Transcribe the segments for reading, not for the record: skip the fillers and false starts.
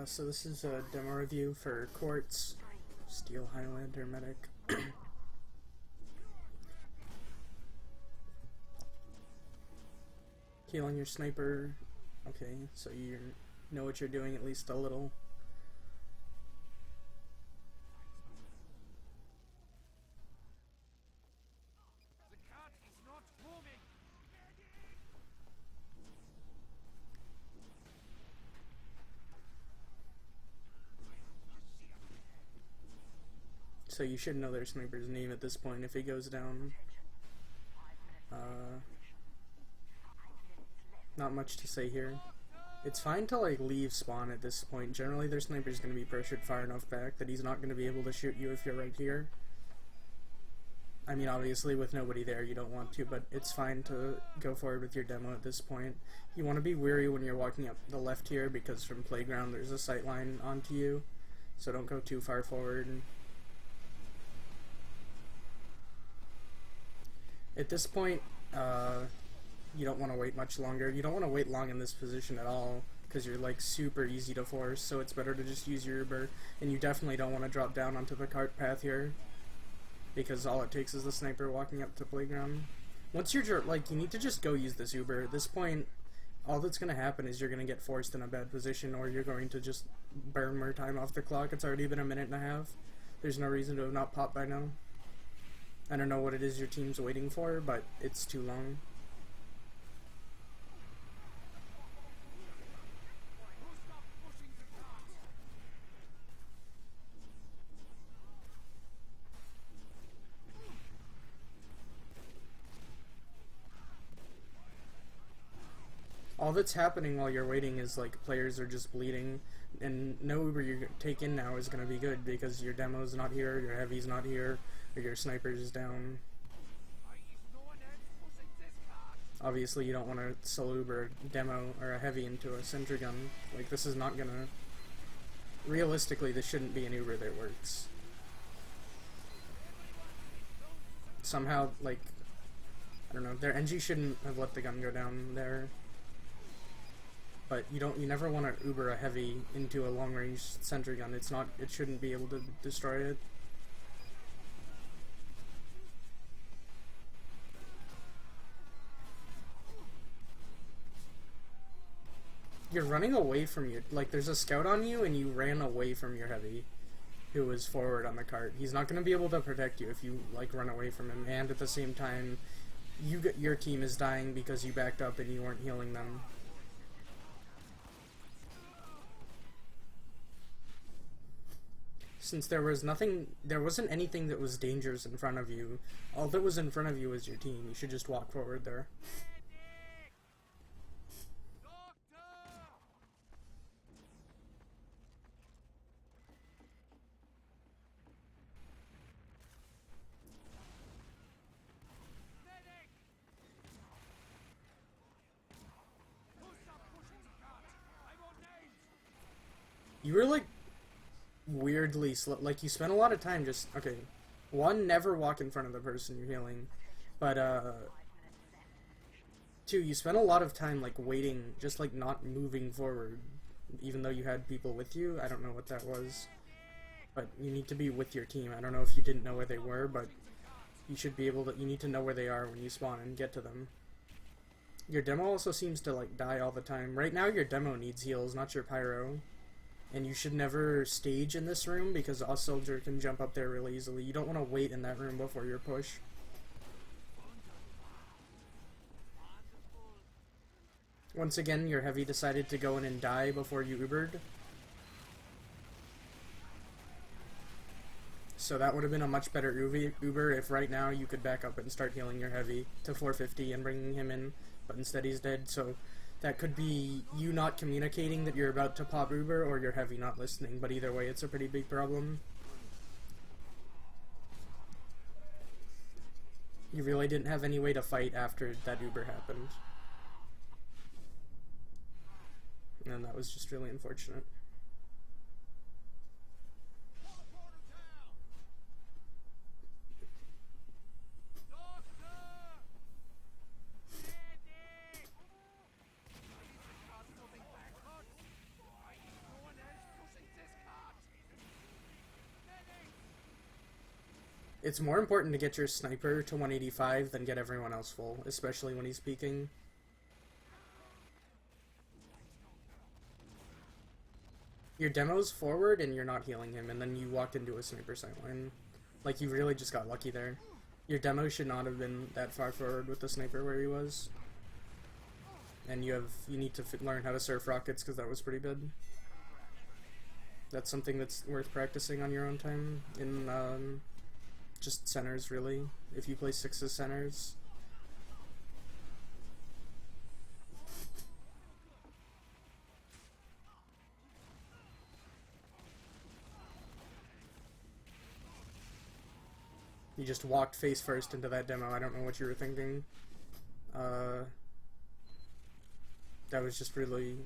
So this is a demo review for Quartz, Steel Highlander medic. Healing your sniper. Okay, so you know what you're doing at least a little. So you should know their sniper's name at this point if he goes down. Not much to say here. It's fine to like leave spawn at this point. Generally their sniper's going to be pressured far enough back that he's not going to be able to shoot you if you're right here. I mean, obviously with nobody there you don't want to, but it's fine to go forward with your demo at this point. You want to be wary when you're walking up the left here because from playground there's a sight line onto you, so don't go too far forward. At this point, you don't want to wait much longer. You don't want to wait long in this position at all, because you're like super easy to force, so it's better to just use your Uber, and you definitely don't want to drop down onto the cart path here, because all it takes is the sniper walking up to playground. Once you're like, you need to just go use this Uber. At this point, all that's going to happen is you're going to get forced in a bad position, or you're going to just burn more time off the clock. It's already been a minute and a half. There's no reason to have not popped by now. I don't know what it is your team's waiting for, but it's too long. All that's happening while you're waiting is like players are just bleeding, and no Uber you take in now is going to be good because your demo's not here, your heavy's not here, or your sniper's down. Obviously you don't want to solo Uber a demo or a heavy into a sentry gun. Like, this is not gonna... Realistically, this shouldn't be an Uber that works. Somehow, like, I don't know, their NG shouldn't have let the gun go down there. But you never want to Uber a heavy into a long-range sentry gun. It shouldn't be able to destroy it. You're running away from your, like, there's a scout on you and you ran away from your heavy who was forward on the cart. He's not going to be able to protect you if you, like, run away from him, and at the same time your team is dying because you backed up and you weren't healing them. Since there wasn't anything that was dangerous in front of you, all that was in front of you was your team. You should just walk forward there. You were like weirdly slow. Like, you spent a lot of time just, okay, one, never walk in front of the person you're healing, but two, you spent a lot of time like waiting, just like not moving forward even though you had people with you. I don't know what that was, but you need to be with your team. I don't know if you didn't know where they were, but you should be able to, you need to know where they are when you spawn and get to them. Your demo also seems to like die all the time. Right now your demo needs heals, not your pyro. And you should never stage in this room because a soldier can jump up there really easily. You don't want to wait in that room before your push. Once again, your heavy decided to go in and die before you Ubered. So that would have been a much better Uber if right now you could back up and start healing your heavy to 450 and bringing him in, but instead he's dead. So that could be you not communicating that you're about to pop Uber, or your heavy not listening, but either way it's a pretty big problem. You really didn't have any way to fight after that Uber happened. And that was just really unfortunate. It's more important to get your sniper to 185 than get everyone else full, especially when he's peeking. Your demo's forward and you're not healing him, and then you walked into a sniper sightline. Like, you really just got lucky there. Your demo should not have been that far forward with the sniper where he was. And you need to learn how to surf rockets, because that was pretty good. That's something that's worth practicing on your own time in just centers, really. If you play 6 centers. You just walked face first into that demo. I don't know what you were thinking. That was just really...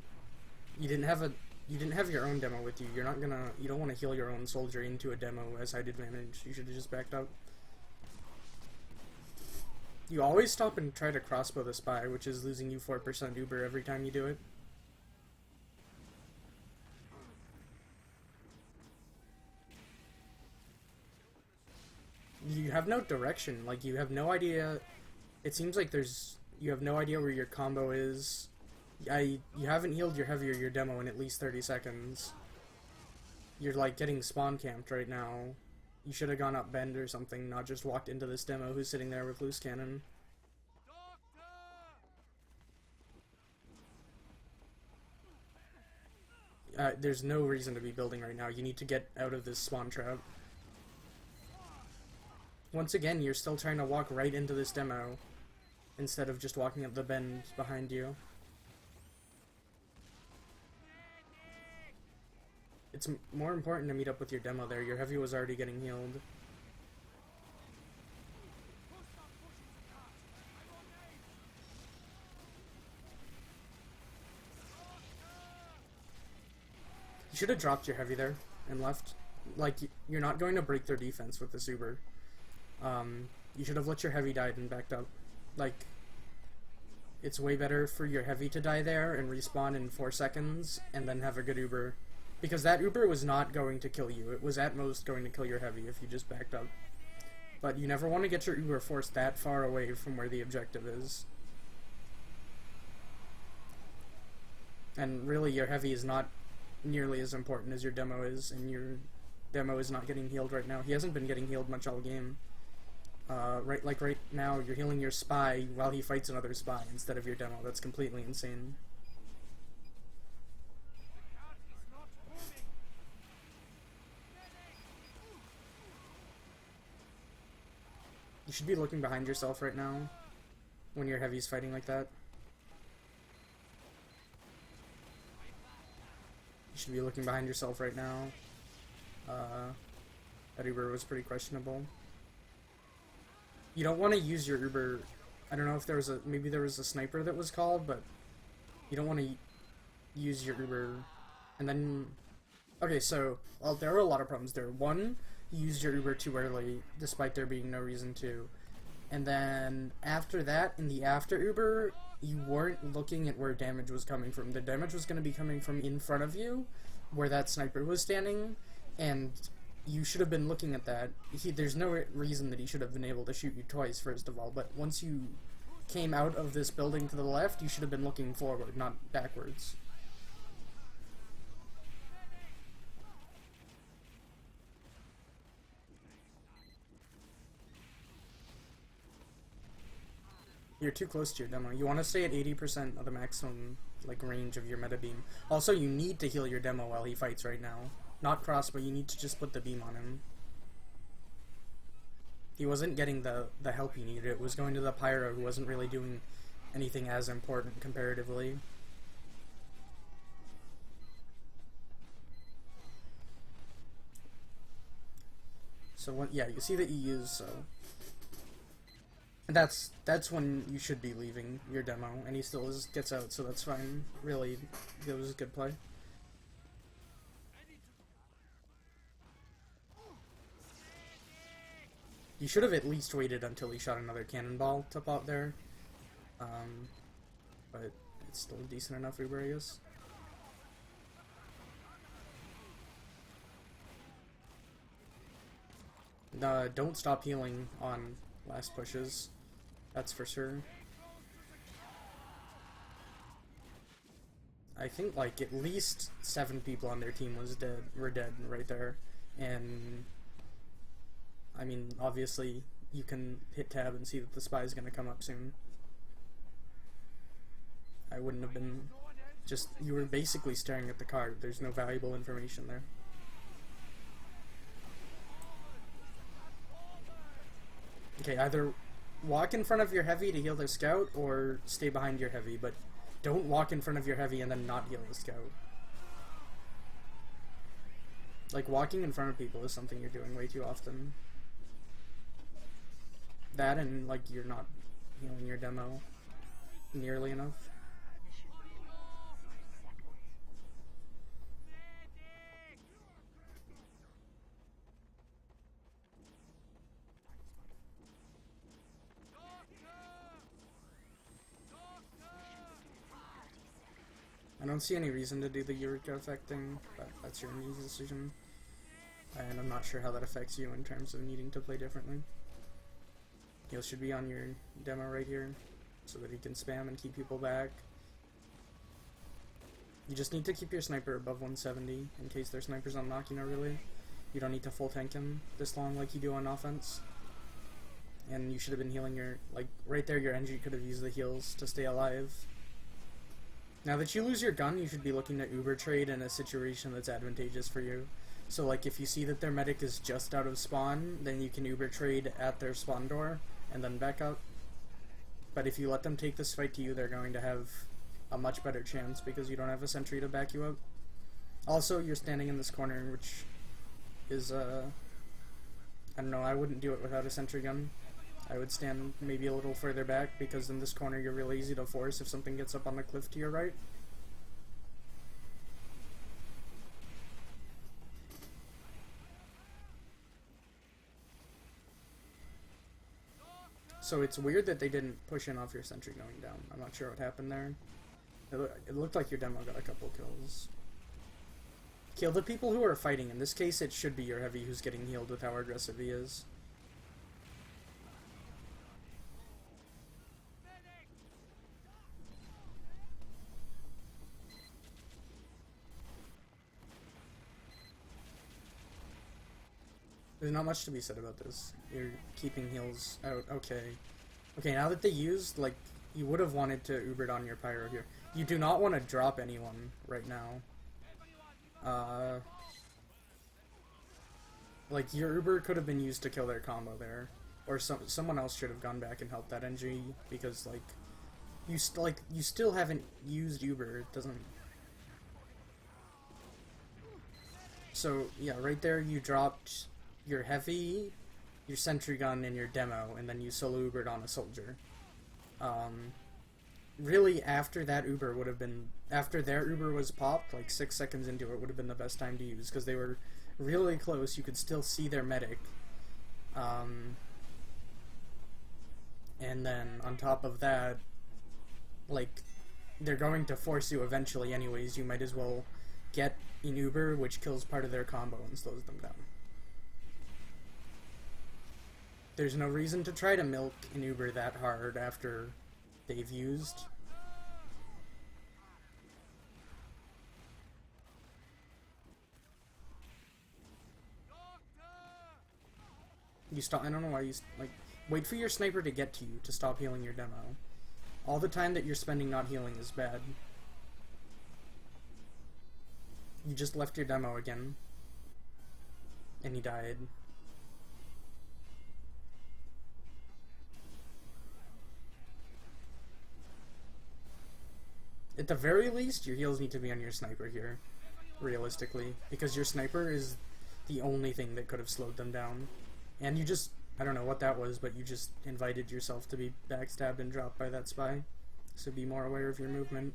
You didn't have your own demo with you. You don't want to heal your own soldier into a demo as height advantage. You should have just backed up. You always stop and try to crossbow the spy, which is losing you 4% Uber every time you do it. You have no direction. Like, you have no idea. It seems like you have no idea where your combo is. You haven't healed your heavy or your demo in at least 30 seconds. You're like getting spawn camped right now. You should have gone up bend or something, not just walked into this demo who's sitting there with loose cannon. There's no reason to be building right now. You need to get out of this spawn trap. Once again, you're still trying to walk right into this demo instead of just walking up the bend behind you. It's more important to meet up with your demo there. Your heavy was already getting healed. You should have dropped your heavy there and left. Like, you're not going to break their defense with this Uber. You should have let your heavy die and backed up. Like, it's way better for your heavy to die there and respawn in 4 seconds and then have a good Uber. Because that Uber was not going to kill you. It was at most going to kill your heavy if you just backed up. But you never want to get your Uber forced that far away from where the objective is. And really, your heavy is not nearly as important as your demo is, and your demo is not getting healed right now. He hasn't been getting healed much all game. Right now, you're healing your spy while he fights another spy instead of your demo. That's completely insane. You should be looking behind yourself right now when your heavy's fighting like that. You should be looking behind yourself right now. That Uber was pretty questionable. You don't want to use your Uber. I don't know if maybe there was a sniper that was called, but you don't want to use your Uber. And then, okay, so, well, there are a lot of problems there. One, you used your Uber too early, despite there being no reason to. And then, after that, in the after Uber, you weren't looking at where damage was coming from. The damage was going to be coming from in front of you, where that sniper was standing, and you should have been looking at that. There's no reason that he should have been able to shoot you twice, first of all, but once you came out of this building to the left, you should have been looking forward, not backwards. You're too close to your demo. You want to stay at 80% of the maximum range of your meta beam. Also, you need to heal your demo while he fights right now. Not cross, but you need to just put the beam on him. He wasn't getting the help he needed. It was going to the pyro, who wasn't really doing anything as important comparatively. So, yeah, you see the EUs, so... That's when you should be leaving your demo, and he still gets out, so that's fine. Really, it was a good play. You should have at least waited until he shot another cannonball to pop there. But it's still a decent enough Uber, I guess. Don't stop healing on last pushes. That's for sure. I think like at least 7 people on their team were dead right there. And I mean, obviously you can hit tab and see that the spy is going to come up soon. I wouldn't have been just, you were basically staring at the card. There's no valuable information there. Okay, either walk in front of your heavy to heal their scout, or stay behind your heavy, but don't walk in front of your heavy and then not heal the scout. Like, walking in front of people is something you're doing way too often. That and, like, you're not healing your demo nearly enough. I don't see any reason to do the Eureka effect thing, but that's your own decision. And I'm not sure how that affects you in terms of needing to play differently. Heal should be on your demo right here, so that he can spam and keep people back. You just need to keep your sniper above 170, in case their sniper's on Makino really. You don't need to full tank him this long like you do on offense. And you should have been healing your, like, right there your NG could have used the heals to stay alive. Now that you lose your gun, you should be looking to Uber trade in a situation that's advantageous for you. So like if you see that their medic is just out of spawn, then you can Uber trade at their spawn door and then back up. But if you let them take this fight to you, they're going to have a much better chance because you don't have a sentry to back you up. Also, you're standing in this corner, which is, I don't know, I wouldn't do it without a sentry gun. I would stand maybe a little further back, because in this corner you're really easy to force if something gets up on the cliff to your right. So it's weird that they didn't push in off your sentry going down. I'm not sure what happened there. It looked like your demo got a couple kills. Kill the people who are fighting. In this case, it should be your heavy who's getting healed with how aggressive he is. There's not much to be said about this. You're keeping heals out. Okay. Okay, now that they used, like, you would have wanted to Ubered on your pyro here. You do not want to drop anyone right now. Like, your Uber could have been used to kill their combo there. Or someone else should have gone back and helped that NG, because, like, you still haven't used Uber. It doesn't... So, yeah, right there you dropped your heavy, your sentry gun, and your demo, and then you solo Ubered on a soldier. Really, after that Uber would have been... After their Uber was popped, like 6 seconds into it would have been the best time to use, because they were really close. You could still see their medic. And then, on top of that, like, they're going to force you eventually anyways. You might as well get an Uber, which kills part of their combo and slows them down. There's no reason to try to milk an Uber that hard after they've used. You stop. I don't know why you like. Wait for your sniper to get to you to stop healing your demo. All the time that you're spending not healing is bad. You just left your demo again, and he died. At the very least, your heals need to be on your sniper here, realistically, because your sniper is the only thing that could have slowed them down. And you just, I don't know what that was, but you just invited yourself to be backstabbed and dropped by that spy. So be more aware of your movement.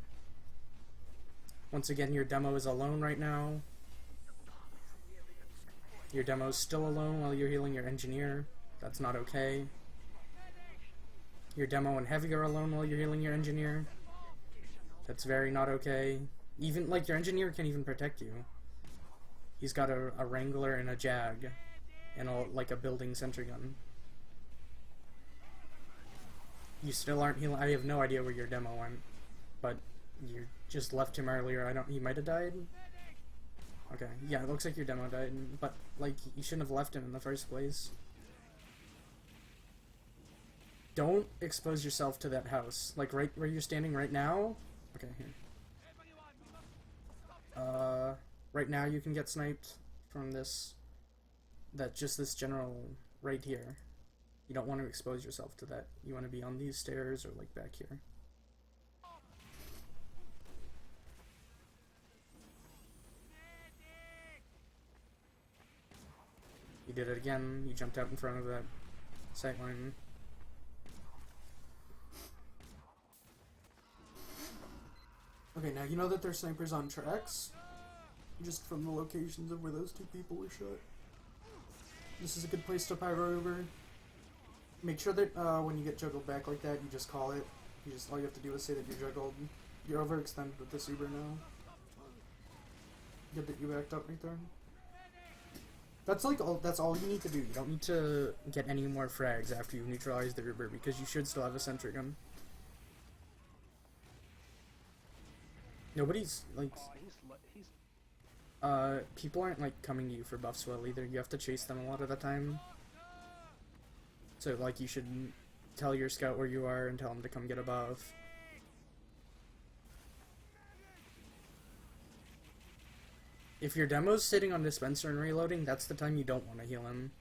Once again, your demo is alone right now. Your demo's still alone while you're healing your engineer. That's not okay. Your demo and heavy are alone while you're healing your engineer. That's very not okay. Even, like, your engineer can't even protect you. He's got a Wrangler and a Jag. and like a building sentry gun. You still aren't healing. I have no idea where your demo went, but you just left him earlier. He might have died. Okay, yeah, it looks like your demo died, but like you shouldn't have left him in the first place. Don't expose yourself to that house. Like right where you're standing right now. Okay, here. Right now you can get sniped from this. Just this general right here. You don't want to expose yourself to that. You want to be on these stairs or like back here. You did it again. You jumped out in front of that sight line. Okay, now you know that there's snipers on tracks, just from the locations of where those two people were shot. This is a good place to pyro over. Make sure that when you get juggled back like that, you just call it. All you have to do is say that you're juggled. You're overextended with this Uber now. Good that you backed up right there. That's all you need to do. You don't need to get any more frags after you neutralize the Uber because you should still have a sentry gun. Nobody's like people aren't like coming to you for buffs well either. You have to chase them a lot of the time. So like you should tell your scout where you are and tell him to come get a buff. If your demo's sitting on dispenser and reloading, that's the time you don't want to heal him.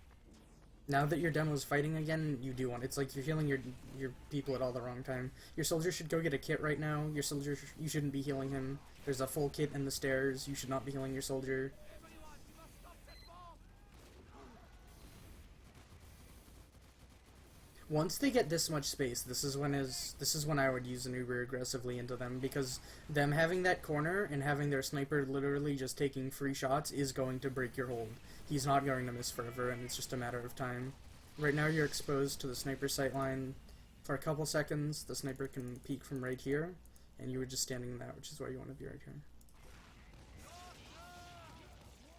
Now that your demo's fighting again, you do want. It's like you're healing your people at all the wrong time. Your soldier should go get a kit right now. Your soldier, you shouldn't be healing him. There's a full kit in the stairs. You should not be healing your soldier. Once they get this much space, this is when I would use an Uber aggressively into them, because them having that corner and having their sniper literally just taking free shots is going to break your hold. He's not going to miss forever, and it's just a matter of time. Right now you're exposed to the sniper sight line for a couple seconds. The sniper can peek from right here, and you were just standing in that, which is why you want to be right here.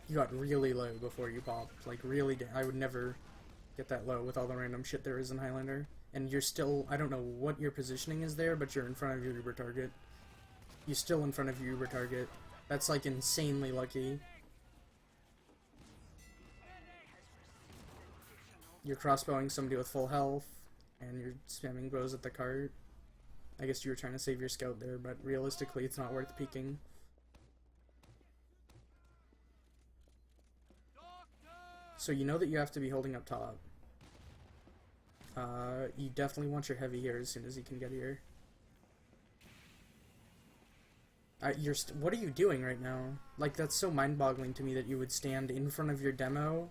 You got really low before you popped, like really. I would never get that low with all the random shit there is in Highlander. And you're still, I don't know what your positioning is there, but you're in front of your Uber target. You're still in front of your Uber target. That's like insanely lucky. You're crossbowing somebody with full health, and you're spamming bows at the cart. I guess you were trying to save your scout there, but realistically it's not worth peeking. So you know that you have to be holding up top. You definitely want your heavy here as soon as you can get here. What are you doing right now? Like, that's so mind-boggling to me that you would stand in front of your demo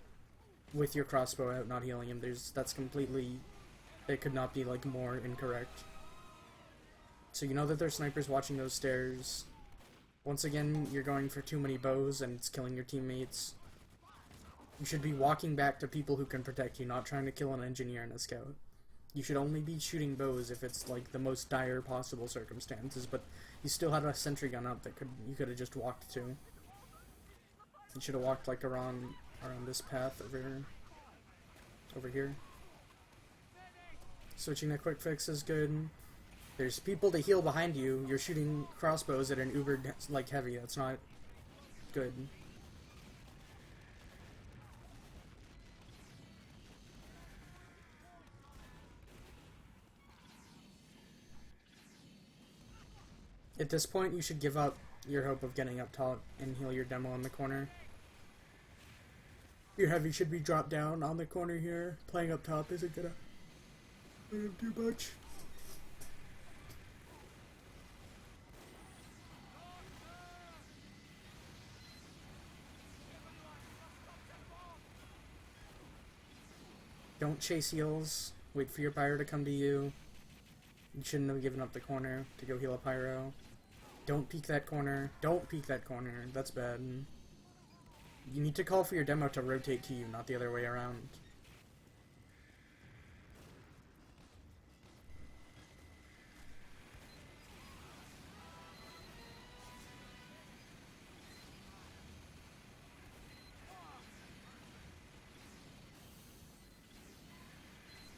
with your crossbow out, not healing him. That's completely... It could not be, like, more incorrect. So you know that there's snipers watching those stairs. Once again, you're going for too many bows and it's killing your teammates. You should be walking back to people who can protect you, not trying to kill an engineer and a scout. You should only be shooting bows if it's like the most dire possible circumstances, but you still had a sentry gun up that you could have just walked to. You should have walked like around this path over here. Switching to quick fix is good. There's people to heal behind you. You're shooting crossbows at an Uber like heavy. That's not good. At this point, you should give up your hope of getting up top and heal your demo in the corner. Your heavy should be dropped down on the corner here. Playing up top isn't gonna do much. Don't chase heals. Wait for your pyro to come to you. You shouldn't have given up the corner to go heal a pyro. Don't peek that corner. Don't peek that corner. That's bad. You need to call for your demo to rotate to you, not the other way around.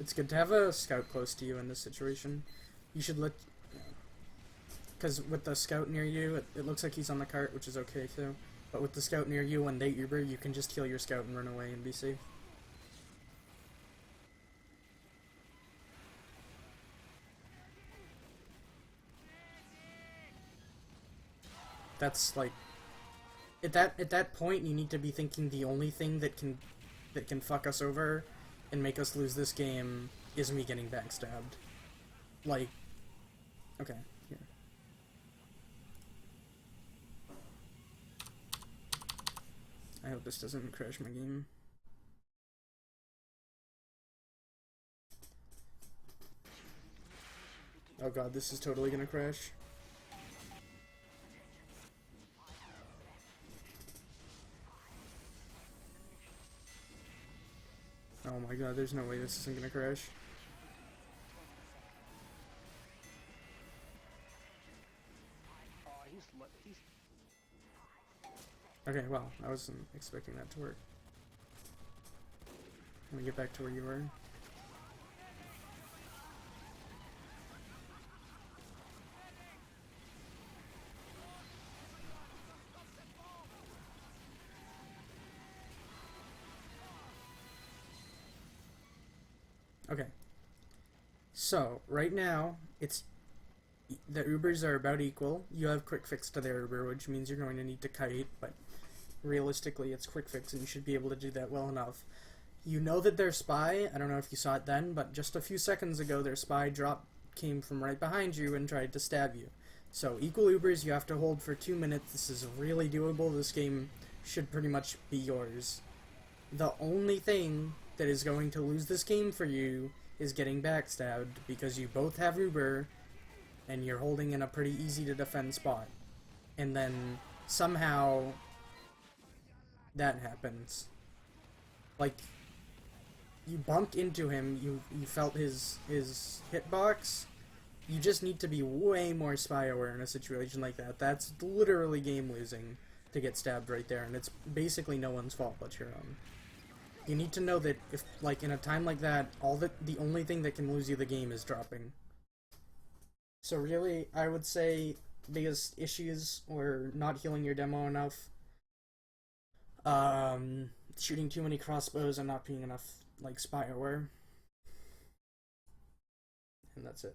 It's good to have a scout close to you in this situation. You should let... Because with the scout near you, it looks like he's on the cart, which is okay too. But with the scout near you, when they Uber, you can just kill your scout and run away and be safe. That's like... At that point, you need to be thinking the only thing that can fuck us over and make us lose this game is me getting backstabbed. Like... Okay, here. I hope this doesn't crash my game. Oh god, this is totally gonna crash. Oh my god, there's no way this isn't gonna crash. Okay, well, I wasn't expecting that to work. Let me get back to where you were. Okay. So, right now, the Ubers are about equal. You have quick fix to their Uber, which means you're going to need to kite, but realistically it's quick fix and you should be able to do that well enough. You know that their spy, I don't know if you saw it then, but just a few seconds ago their spy came from right behind you and tried to stab you. So equal Ubers, you have to hold for 2 minutes. This is really doable. This game should pretty much be yours. The only thing that is going to lose this game for you is getting backstabbed, because you both have Uber and you're holding in a pretty easy to defend spot. And then somehow that happens. Like, you bumped into him, you felt his hitbox. You just need to be way more spy aware in a situation like that. That's literally game losing to get stabbed right there, and it's basically no one's fault but your own. You need to know that if, like, in a time like that, the only thing that can lose you the game is dropping. So really, I would say biggest issues were not healing your demo enough, shooting too many crossbows and not being enough, like, spy aware. And that's it.